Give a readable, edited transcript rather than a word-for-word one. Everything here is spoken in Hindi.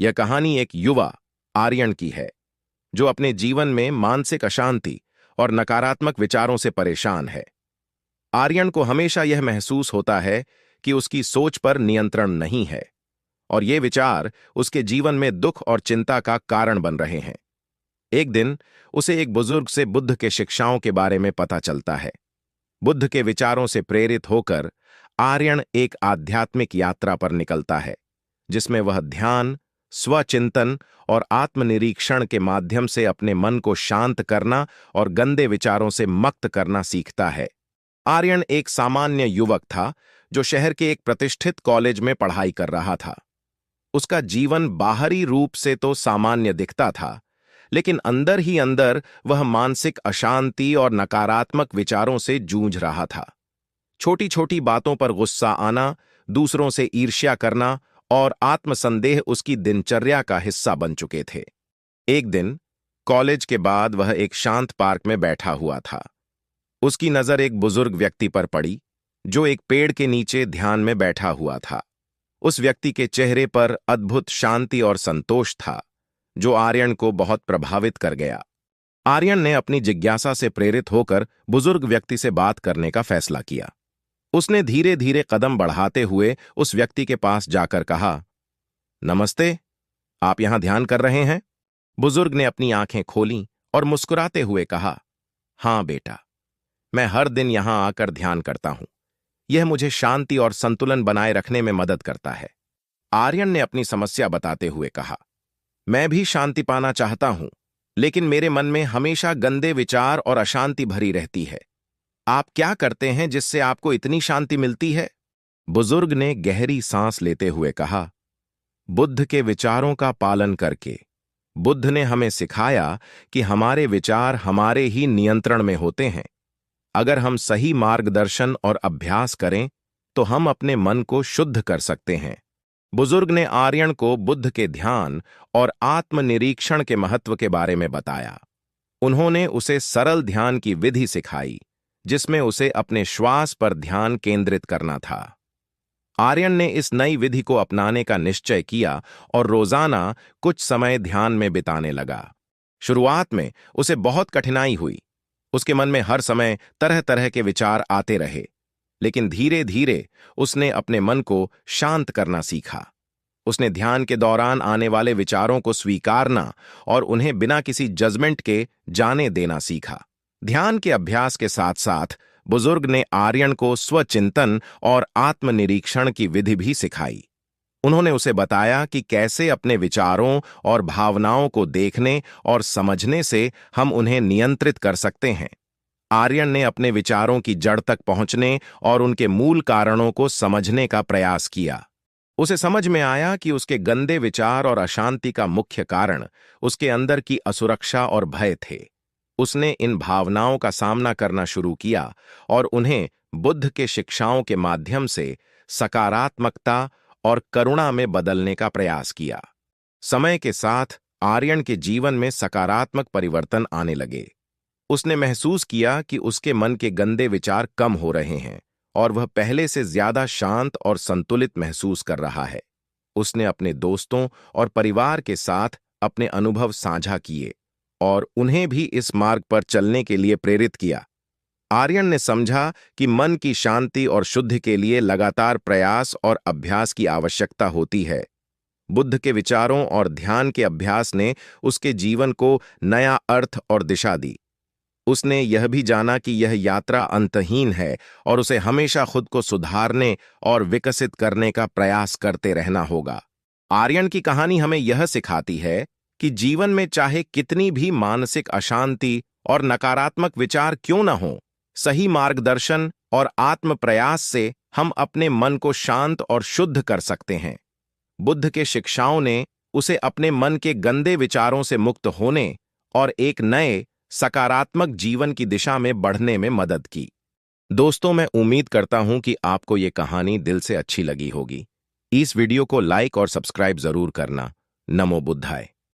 यह कहानी एक युवा आर्यन की है जो अपने जीवन में मानसिक अशांति और नकारात्मक विचारों से परेशान है। आर्यन को हमेशा यह महसूस होता है कि उसकी सोच पर नियंत्रण नहीं है और ये विचार उसके जीवन में दुख और चिंता का कारण बन रहे हैं। एक दिन उसे एक बुजुर्ग से बुद्ध के शिक्षाओं के बारे में पता चलता है। बुद्ध के विचारों से प्रेरित होकर आर्यन एक आध्यात्मिक यात्रा पर निकलता है जिसमें वह ध्यान, स्वचिंतन और आत्मनिरीक्षण के माध्यम से अपने मन को शांत करना और गंदे विचारों से मुक्त करना सीखता है। आर्यन एक सामान्य युवक था जो शहर के एक प्रतिष्ठित कॉलेज में पढ़ाई कर रहा था। उसका जीवन बाहरी रूप से तो सामान्य दिखता था, लेकिन अंदर ही अंदर वह मानसिक अशांति और नकारात्मक विचारों से जूझ रहा था। छोटी छोटी बातों पर गुस्सा आना, दूसरों से ईर्ष्या करना और आत्मसंदेह उसकी दिनचर्या का हिस्सा बन चुके थे। एक दिन कॉलेज के बाद वह एक शांत पार्क में बैठा हुआ था। उसकी नजर एक बुजुर्ग व्यक्ति पर पड़ी जो एक पेड़ के नीचे ध्यान में बैठा हुआ था। उस व्यक्ति के चेहरे पर अद्भुत शांति और संतोष था जो आर्यन को बहुत प्रभावित कर गया। आर्यन ने अपनी जिज्ञासा से प्रेरित होकर बुजुर्ग व्यक्ति से बात करने का फैसला किया। उसने धीरे धीरे कदम बढ़ाते हुए उस व्यक्ति के पास जाकर कहा, नमस्ते, आप यहां ध्यान कर रहे हैं? बुजुर्ग ने अपनी आंखें खोलीं और मुस्कुराते हुए कहा, हां बेटा, मैं हर दिन यहां आकर ध्यान करता हूं। यह मुझे शांति और संतुलन बनाए रखने में मदद करता है। आर्यन ने अपनी समस्या बताते हुए कहा, मैं भी शांति पाना चाहता हूं, लेकिन मेरे मन में हमेशा गंदे विचार और अशांति भरी रहती है। आप क्या करते हैं जिससे आपको इतनी शांति मिलती है? बुजुर्ग ने गहरी सांस लेते हुए कहा, बुद्ध के विचारों का पालन करके। बुद्ध ने हमें सिखाया कि हमारे विचार हमारे ही नियंत्रण में होते हैं। अगर हम सही मार्गदर्शन और अभ्यास करें तो हम अपने मन को शुद्ध कर सकते हैं। बुजुर्ग ने आर्यन को बुद्ध के ध्यान और आत्मनिरीक्षण के महत्व के बारे में बताया। उन्होंने उसे सरल ध्यान की विधि सिखाई जिसमें उसे अपने श्वास पर ध्यान केंद्रित करना था। आर्यन ने इस नई विधि को अपनाने का निश्चय किया और रोजाना कुछ समय ध्यान में बिताने लगा। शुरुआत में उसे बहुत कठिनाई हुई। उसके मन में हर समय तरह तरह के विचार आते रहे, लेकिन धीरे धीरे उसने अपने मन को शांत करना सीखा। उसने ध्यान के दौरान आने वाले विचारों को स्वीकारना और उन्हें बिना किसी जजमेंट के जाने देना सीखा। ध्यान के अभ्यास के साथ साथ बुजुर्ग ने आर्यन को स्वचिंतन और आत्मनिरीक्षण की विधि भी सिखाई। उन्होंने उसे बताया कि कैसे अपने विचारों और भावनाओं को देखने और समझने से हम उन्हें नियंत्रित कर सकते हैं। आर्यन ने अपने विचारों की जड़ तक पहुंचने और उनके मूल कारणों को समझने का प्रयास किया। उसे समझ में आया कि उसके गंदे विचार और अशांति का मुख्य कारण उसके अंदर की असुरक्षा और भय थे। उसने इन भावनाओं का सामना करना शुरू किया और उन्हें बुद्ध के शिक्षाओं के माध्यम से सकारात्मकता और करुणा में बदलने का प्रयास किया। समय के साथ आर्यन के जीवन में सकारात्मक परिवर्तन आने लगे। उसने महसूस किया कि उसके मन के गंदे विचार कम हो रहे हैं और वह पहले से ज्यादा शांत और संतुलित महसूस कर रहा है। उसने अपने दोस्तों और परिवार के साथ अपने अनुभव साझा किए और उन्हें भी इस मार्ग पर चलने के लिए प्रेरित किया। आर्यन ने समझा कि मन की शांति और शुद्धि के लिए लगातार प्रयास और अभ्यास की आवश्यकता होती है। बुद्ध के विचारों और ध्यान के अभ्यास ने उसके जीवन को नया अर्थ और दिशा दी। उसने यह भी जाना कि यह यात्रा अंतहीन है और उसे हमेशा खुद को सुधारने और विकसित करने का प्रयास करते रहना होगा। आर्यन की कहानी हमें यह सिखाती है कि जीवन में चाहे कितनी भी मानसिक अशांति और नकारात्मक विचार क्यों न हो, सही मार्गदर्शन और आत्म प्रयास से हम अपने मन को शांत और शुद्ध कर सकते हैं। बुद्ध के शिक्षाओं ने उसे अपने मन के गंदे विचारों से मुक्त होने और एक नए सकारात्मक जीवन की दिशा में बढ़ने में मदद की। दोस्तों, मैं उम्मीद करता हूं कि आपको ये कहानी दिल से अच्छी लगी होगी। इस वीडियो को लाइक और सब्सक्राइब जरूर करना। नमो बुद्धाय।